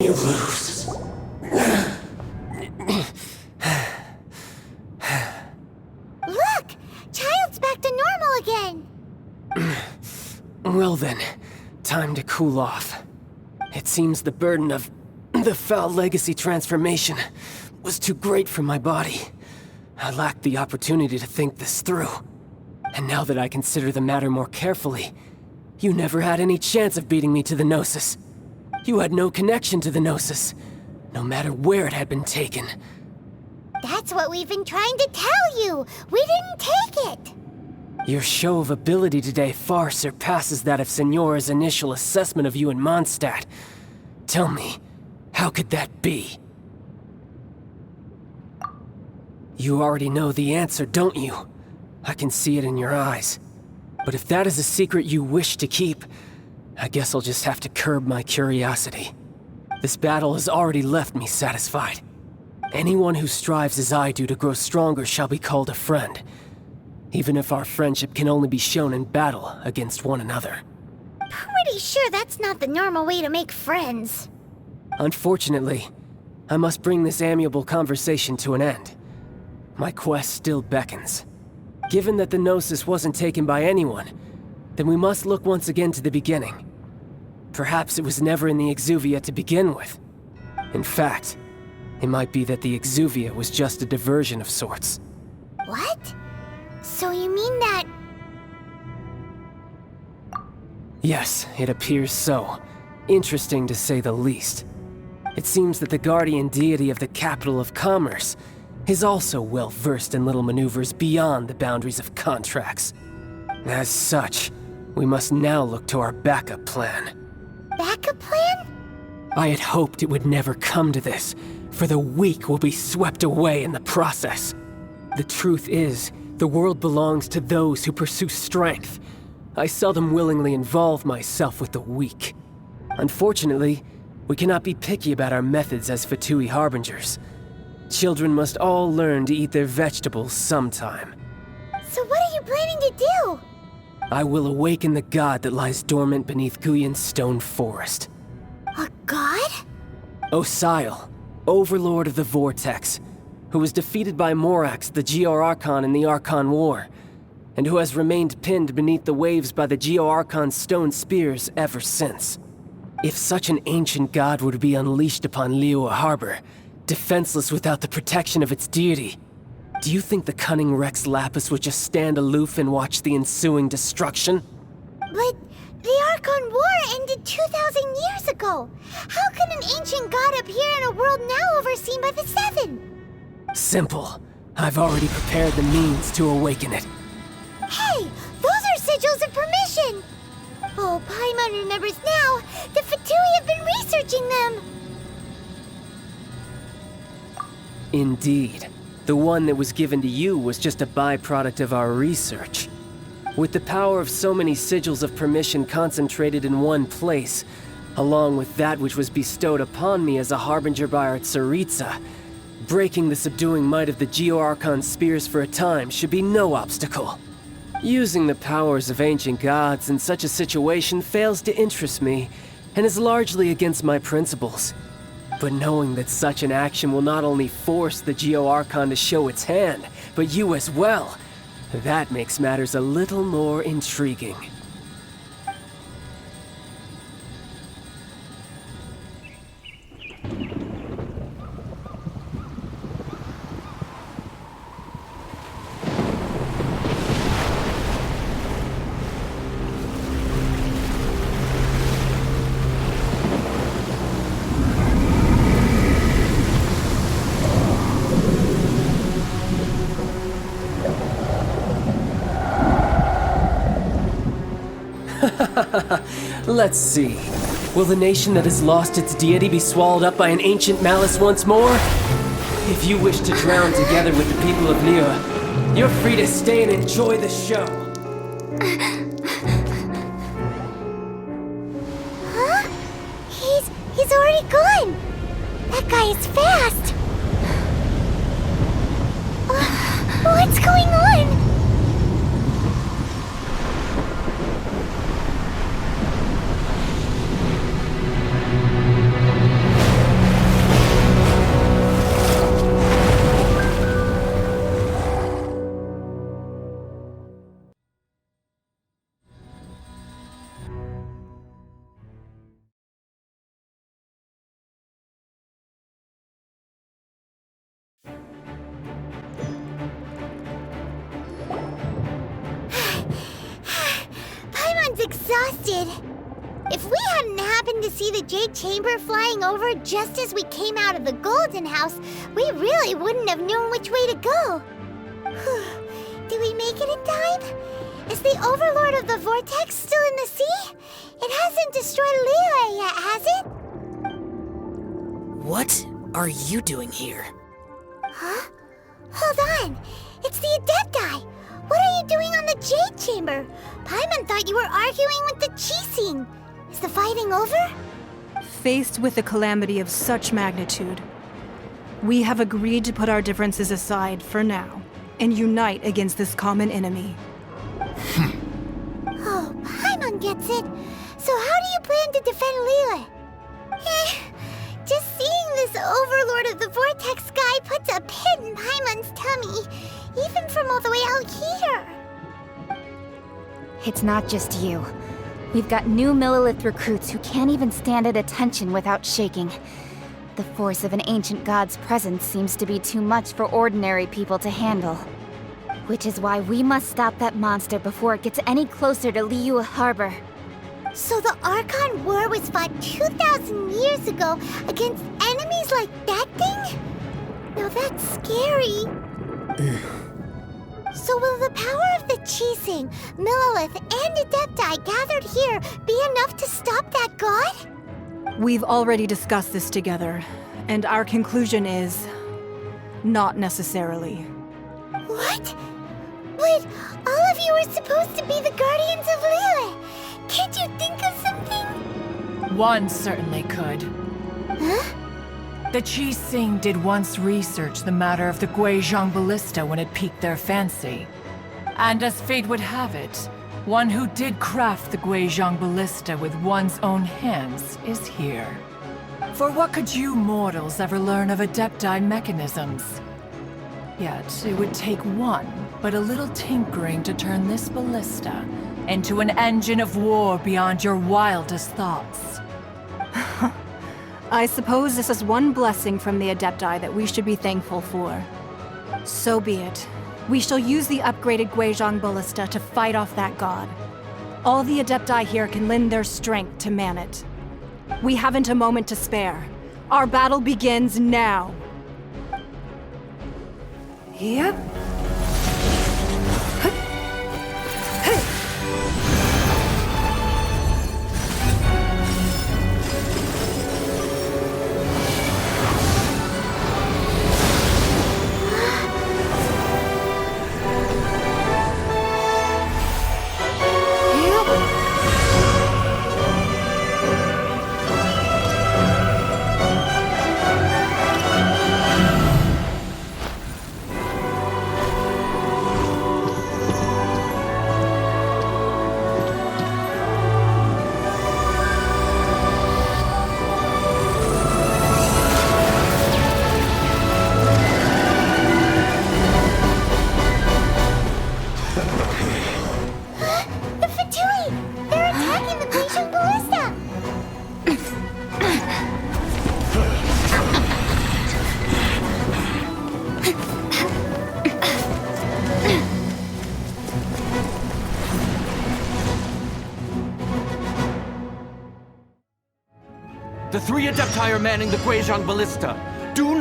You lose. Look! Child's back to normal again! Well then, time to cool off. It seems the burden of the foul legacy transformation was too great for my body. I lacked the opportunity to think this through. And now that I consider the matter more carefully, you never had any chance of beating me to the Gnosis. You had no connection to the Gnosis, no matter where it had been taken. That's what we've been trying to tell you! We didn't take it! Your show of ability today far surpasses that of Signora's initial assessment of you in Mondstadt. Tell me, how could that be? You already know the answer, don't you? I can see it in your eyes. But if that is a secret you wish to keep, I guess I'll just have to curb my curiosity. This battle has already left me satisfied. Anyone who strives as I do to grow stronger shall be called a friend, even if our friendship can only be shown in battle against one another. Pretty sure that's not the normal way to make friends. Unfortunately, I must bring this amiable conversation to an end. My quest still beckons. Given that the Gnosis wasn't taken by anyone, then we must look once again to the beginning. Perhaps it was never in the Exuvia to begin with. In fact, it might be that the Exuvia was just a diversion of sorts. What? So you mean that... Yes, it appears so. Interesting to say the least. It seems that the guardian deity of the capital of commerce is also well versed in little maneuvers beyond the boundaries of contracts. As such, we must now look to our backup plan. Backup plan? I had hoped it would never come to this, for the weak will be swept away in the process. The truth is, the world belongs to those who pursue strength. I seldom willingly involve myself with the weak. Unfortunately, we cannot be picky about our methods as Fatui Harbingers. Children must all learn to eat their vegetables sometime. So what are you planning to do? I will awaken the god that lies dormant beneath Guyon's stone forest. A god? Osial, overlord of the Vortex, who was defeated by Morax, the Geo-Archon in the Archon War, and who has remained pinned beneath the waves by the Geo-Archon's stone spears ever since. If such an ancient god were to be unleashed upon Liyue Harbor, defenseless without the protection of its deity, do you think the cunning Rex Lapis would just stand aloof and watch the ensuing destruction? But the Archon War ended 2,000 years ago. How can an ancient god appear in a world now overseen by the Seven? Simple. I've already prepared the means to awaken it. Hey, those are sigils of permission! Oh, Paimon remembers now. The Fatui have been researching them. Indeed. The one that was given to you was just a byproduct of our research. With the power of so many sigils of permission concentrated in one place, along with that which was bestowed upon me as a harbinger by our Tsaritsa, breaking the subduing might of the Geo-Archon spears for a time should be no obstacle. Using the powers of ancient gods in such a situation fails to interest me, and is largely against my principles. But knowing that such an action will not only force the Geo-Archon to show its hand, but you as well, that makes matters a little more intriguing. Let's see. Will the nation that has lost its deity be swallowed up by an ancient malice once more? If you wish to drown together with the people of Liyue, you're free to stay and enjoy the show. Huh? He's already gone. That guy is fast. What's going on? exhausted. If we hadn't happened to see the Jade Chamber flying over just as we came out of the Golden House, we really wouldn't have known which way to go. Did we make it in time? Is the Overlord of the Vortex still in the sea? It hasn't destroyed Liyue yet, has it? What are you doing here? Huh? Hold on. It's the Adepti. What are you doing on the Jade Chamber? Paimon thought you were arguing with the Qixing. Is the fighting over? Faced with a calamity of such magnitude, we have agreed to put our differences aside for now and unite against this common enemy. Oh, Paimon gets it. So how do you plan to defend Liyue? Just seeing this Overlord of the Vortex guy puts a pit in Paimon's tummy, even from all the way out here. It's not just you. We've got new Millilith recruits who can't even stand at attention without shaking. The force of an ancient god's presence seems to be too much for ordinary people to handle. Which is why we must stop that monster before it gets any closer to Liyue Harbor. So the Archon War was fought 2,000 years ago against enemies like that thing? Now that's scary. So will the power of the Qixing, Millilith, and Adepti gathered here be enough to stop that god? We've already discussed this together, and our conclusion is not necessarily. What? But all of you are supposed to be the guardians of Liyue. Can't you think of something? One certainly could. Huh? The Qixing did once research the matter of the Guizhong Ballista when it piqued their fancy. And as fate would have it, one who did craft the Guizhong Ballista with one's own hands is here. For what could you mortals ever learn of Adepti mechanisms? Yet, it would take one, but a little tinkering to turn this ballista into an engine of war beyond your wildest thoughts. I suppose this is one blessing from the Adepti that we should be thankful for. So be it. We shall use the upgraded Guizhong Ballista to fight off that god. All the Adepti here can lend their strength to man it. We haven't a moment to spare. Our battle begins now. Yep. The three Adepti are manning the Guizhong Ballista. Do